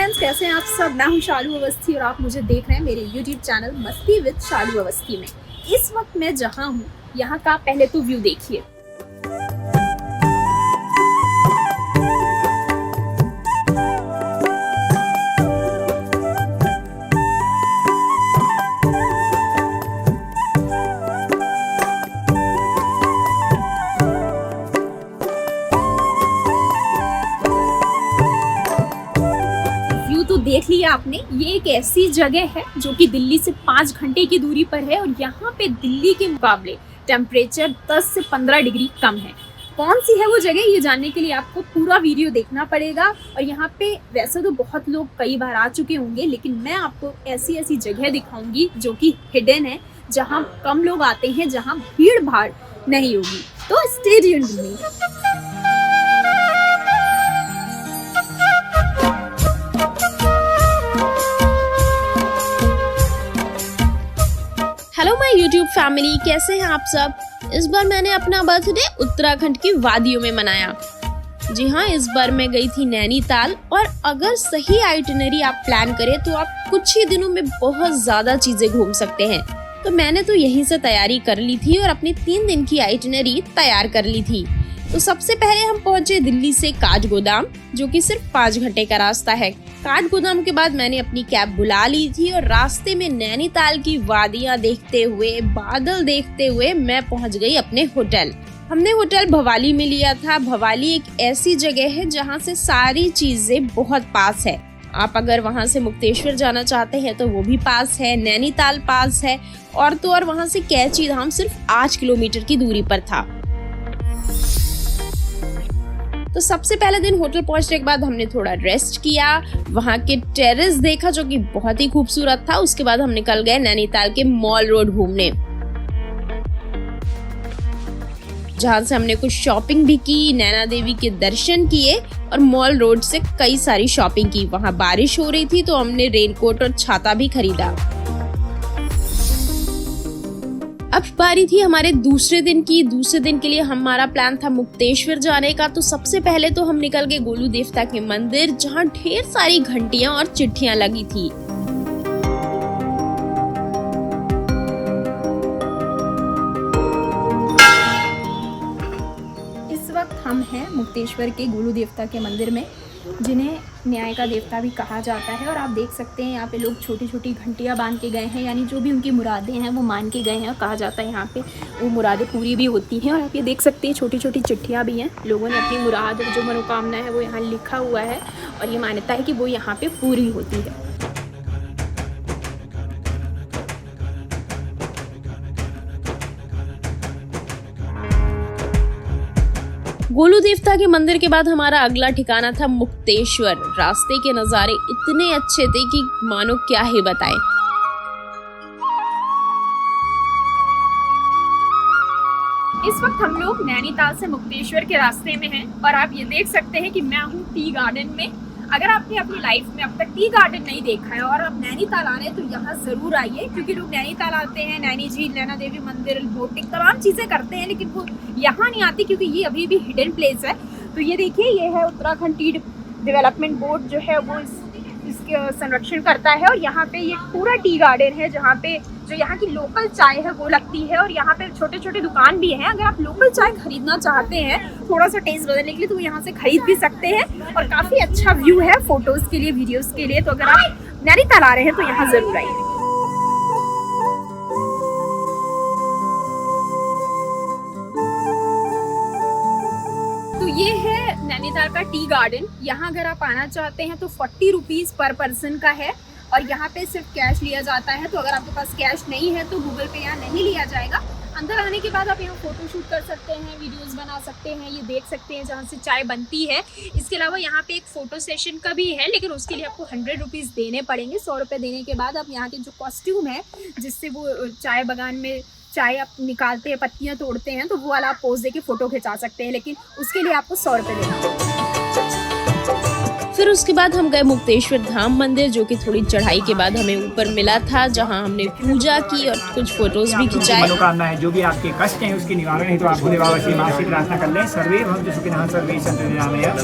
Friends, कैसे हैं आप सब। मैं हूं शालू अवस्थी और आप मुझे देख रहे हैं मेरे यूट्यूब चैनल मस्ती विद शालू अवस्थी में। इस वक्त मैं जहां हूं, यहां का पहले तो व्यू देखिए। तो देख लिया आपने, ये एक ऐसी जगह है जो कि दिल्ली से 5 घंटे की दूरी पर है और यहाँ पे दिल्ली के मुकाबले टेम्परेचर 10 से 15 डिग्री कम है। कौन सी है वो जगह, ये जानने के लिए आपको पूरा वीडियो देखना पड़ेगा। और यहाँ पे वैसे तो बहुत लोग कई बार आ चुके होंगे, लेकिन मैं आपको ऐसी ऐसी जगह दिखाऊंगी जो कि हिडन है, जहाँ कम लोग आते हैं, जहाँ भीड़ भाड़ नहीं होगी। तो stay tuned with me. Hello my YouTube family, कैसे हैं आप सब। इस बार मैंने अपना बर्थडे उत्तराखंड की वादियों में मनाया। जी हाँ, इस बार मैं गई थी नैनीताल। और अगर सही आइटिनरी आप प्लान करें तो आप कुछ ही दिनों में बहुत ज्यादा चीजें घूम सकते हैं। तो मैंने तो यहीं से तैयारी कर ली थी और अपनी 3 दिन की आइटिनरी तैयार कर ली थी। तो सबसे पहले हम पहुंचे दिल्ली से काठगोदाम, जो कि सिर्फ 5 घंटे का रास्ता है। काठगोदाम के बाद मैंने अपनी कैब बुला ली थी और रास्ते में नैनीताल की वादियां देखते हुए, बादल देखते हुए मैं पहुंच गई अपने होटल। हमने होटल भवाली में लिया था। भवाली एक ऐसी जगह है जहां से सारी चीजें बहुत पास है। आप अगर वहां से मुक्तेश्वर जाना चाहते हैं तो वो भी पास है, नैनीताल पास है, और तो और वहां से कैची धाम सिर्फ 8 किलोमीटर की दूरी पर था। तो सबसे पहले दिन होटल पहुंचने के बाद हमने थोड़ा रेस्ट किया, वहां के टेरेस देखा जो कि बहुत ही खूबसूरत था। उसके बाद हम निकल गए नैनीताल के मॉल रोड घूमने, जहां से हमने कुछ शॉपिंग भी की, नैना देवी के दर्शन किए और मॉल रोड से कई सारी शॉपिंग की। वहां बारिश हो रही थी तो हमने रेनकोट और छाता भी खरीदा। अब बारी थी हमारे दूसरे दिन की। दूसरे दिन के लिए हमारा प्लान था मुक्तेश्वर जाने का। तो सबसे पहले तो हम निकल गए गोलू देवता के मंदिर, जहाँ ढेर सारी घंटियां और चिट्ठियां लगी थी। इस वक्त हम हैं मुक्तेश्वर के गोलू देवता के मंदिर में, जिन्हें न्याय का देवता भी कहा जाता है। और आप देख सकते हैं यहाँ पे लोग छोटी छोटी घंटियाँ बांध के गए हैं, यानी जो भी उनकी मुरादें हैं वो मान के गए हैं। और कहा जाता है यहाँ पे वो मुरादें पूरी भी होती हैं। और आप ये देख सकते हैं छोटी छोटी चिट्ठियाँ भी हैं। लोगों ने अपनी मुराद और जो मनोकामना है वो यहाँ लिखा हुआ है और ये मान्यता है कि वो यहाँ पे पूरी होती है। गोलू देवता के मंदिर के बाद हमारा अगला ठिकाना था मुक्तेश्वर। रास्ते के नज़ारे इतने अच्छे थे कि मानो क्या ही बताएं। इस वक्त हम लोग नैनीताल से मुक्तेश्वर के रास्ते में हैं और आप ये देख सकते हैं कि मैं हूँ टी गार्डन में। अगर आपने अपनी लाइफ में अब तक टी गार्डन नहीं देखा है और आप नैनीताल आ रहे हैं तो यहाँ जरूर आइए, क्योंकि लोग नैनीताल आते हैं, नैनी झील, नैना देवी मंदिर, बोटिंग, तमाम चीजें करते हैं, लेकिन वो यहाँ नहीं आती क्योंकि ये अभी भी हिडन प्लेस है। तो ये देखिए, ये है उत्तराखंड टी डेवलपमेंट बोर्ड जो है वो इसके संरक्षण करता है। और यहाँ पे ये पूरा टी गार्डन है, जहाँ पे जो यहाँ की लोकल चाय है वो लगती है। और यहाँ पे छोटे छोटे दुकान भी हैं। अगर आप लोकल चाय खरीदना चाहते हैं थोड़ा सा टेस्ट बदलने के लिए तो यहाँ से खरीद भी सकते हैं। और काफ़ी अच्छा व्यू है फोटोज़ के लिए, वीडियोज़ के लिए। तो अगर आप नैनीताल आ रहे हैं तो यहाँ ज़रूर आइए। तो ये है नैनीताल का टी गार्डन। यहाँ अगर आप आना चाहते हैं तो 40 रुपीज़ पर पर्सन का है और यहाँ पे सिर्फ कैश लिया जाता है। तो अगर आपके पास कैश नहीं है तो गूगल पे यहाँ नहीं लिया जाएगा। अंदर आने के बाद आप यहाँ फ़ोटो शूट कर सकते हैं, वीडियोस बना सकते हैं, ये देख सकते हैं जहाँ से चाय बनती है। इसके अलावा यहाँ पे एक फ़ोटो सेशन का भी है, लेकिन उसके लिए आपको 100 रुपीज़ देने पड़ेंगे। 100 रुपये देने के बाद आप यहाँ के जो कॉस्ट्यूम है जिससे वो चाय बागान में चाय आप निकालते हैं, पत्तियाँ तोड़ते हैं, तो वो वाला आप पोज दे के फ़ोटो खिंचा सकते हैं, लेकिन उसके लिए आपको 100 रुपये देना होगा। फिर उसके बाद हम गए मुक्तेश्वर धाम मंदिर, जो कि थोड़ी चढ़ाई के बाद हमें ऊपर मिला था, जहां हमने पूजा की और कुछ फोटोज भी खिंचाए। मनोकामना है, जो भी आपके कष्ट हैं उसके निवारण है, तो आप भोले बाबा से माँ से प्रार्थना कर लें। सर्वे भवन्तु सुखिनः, सर्वे सन्तु निरामया।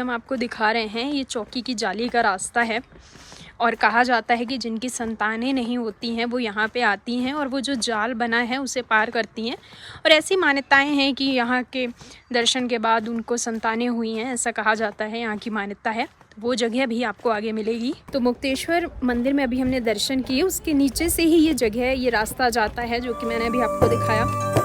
हम आपको दिखा रहे हैं, ये चौकी की जाली का रास्ता है और कहा जाता है कि जिनकी संतानें नहीं होती हैं वो यहाँ पे आती हैं और वो जो जाल बना है उसे पार करती हैं। और ऐसी मान्यताएं हैं कि यहाँ के दर्शन के बाद उनको संतानें हुई हैं, ऐसा कहा जाता है, यहाँ की मान्यता है। तो वो जगह भी आपको आगे मिलेगी। तो मुक्तेश्वर मंदिर में अभी हमने दर्शन किए, उसके नीचे से ही ये जगह, ये रास्ता जाता है जो कि मैंने अभी आपको दिखाया।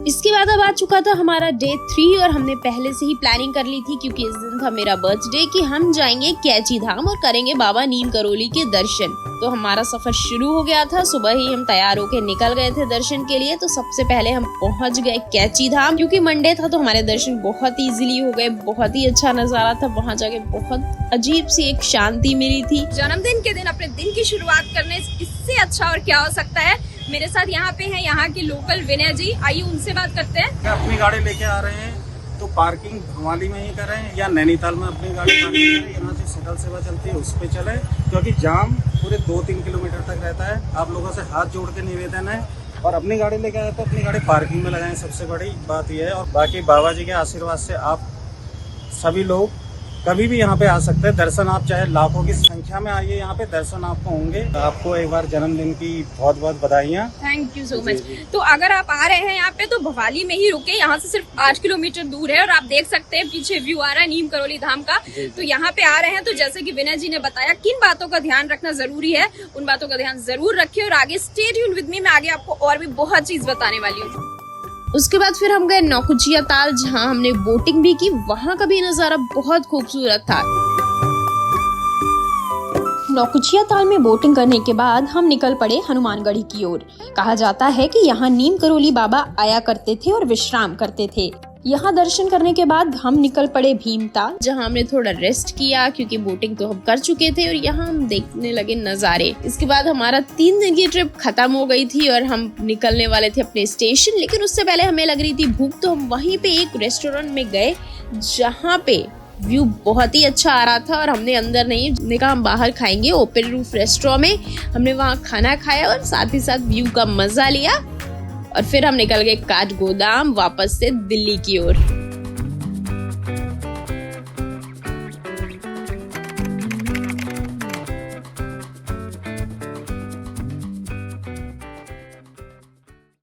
इसके बाद अब आ चुका था हमारा डे 3 और हमने पहले से ही प्लानिंग कर ली थी क्योंकि इस दिन था मेरा बर्थडे कि हम जाएंगे कैची धाम और करेंगे बाबा नीम करोली के दर्शन। तो हमारा सफर शुरू हो गया था, सुबह ही हम तैयार होकर निकल गए थे दर्शन के लिए। तो सबसे पहले हम पहुंच गए कैची धाम, क्योंकि मंडे था तो हमारे दर्शन बहुत इजीली हो गए। बहुत ही अच्छा नजारा था, वहाँ जाके बहुत अजीब सी एक शांति मिली थी। जन्मदिन के दिन अपने दिन की शुरुआत करने इससे अच्छा और क्या हो सकता है। मेरे साथ यहाँ पे हैं यहाँ के लोकल विनय जी, आइए उनसे बात करते हैं। अपनी गाड़ी लेके आ रहे हैं तो पार्किंग भवाली में ही करें या नैनीताल में अपनी गाड़ी पार्किंग करें, यहाँ से सिकल सेवा चलती है उस पे चले, क्योंकि जाम पूरे 2-3 किलोमीटर तक रहता है। आप लोगों से हाथ जोड़ के निवेदन है, और अपनी गाड़ी लेके आए तो अपनी गाड़ी पार्किंग में लगाएं, सबसे बड़ी बात यह है। और बाकी बाबा जी के आशीर्वाद से आप सभी लोग कभी भी यहाँ पे आ सकते हैं। दर्शन आप चाहे लाखों की संख्या में आइए, यहाँ पे दर्शन आपको होंगे। आपको एक बार जन्मदिन की बहुत बहुत बधाइयाँ। Thank you so much. तो अगर आप आ रहे हैं यहाँ पे तो भवाली में ही रुके, यहाँ से सिर्फ 8 किलोमीटर दूर है और आप देख सकते हैं पीछे व्यू आ रहा है नीम करोली धाम का। तो यहाँ पे आ रहे हैं तो जैसे कि विनय जी ने बताया किन बातों का ध्यान रखना जरूरी है, उन बातों का ध्यान जरूर रखिए। और आगे स्टे ट्यून्ड विद मी, मैं आगे आपको और भी बहुत चीज बताने वाली हूँ। उसके बाद फिर हम गए नौकुचिया ताल, जहाँ हमने बोटिंग भी की। वहाँ का भी नजारा बहुत खूबसूरत था। नौकुचिया ताल में बोटिंग करने के बाद हम निकल पड़े हनुमानगढ़ी की ओर। कहा जाता है कि यहाँ नीम करोली बाबा आया करते थे और विश्राम करते थे। यहाँ दर्शन करने के बाद हम निकल पड़े भीमताल, जहाँ हमने थोड़ा रेस्ट किया क्योंकि बोटिंग तो हम कर चुके थे और यहाँ हम देखने लगे नजारे। इसके बाद हमारा 3 दिन की ट्रिप खत्म हो गई थी और हम निकलने वाले थे अपने स्टेशन, लेकिन उससे पहले हमें लग रही थी भूख, तो हम वहीं पे एक रेस्टोरेंट में गए जहाँ पे व्यू बहुत ही अच्छा आ रहा था। और हमने अंदर नहीं, हमने कहा हम बाहर खाएंगे ओपन रूफ रेस्टोरेंट में। हमने वहाँ खाना खाया और साथ ही साथ व्यू का मजा लिया और फिर हम निकल गए काठगोदाम वापस से दिल्ली की ओर।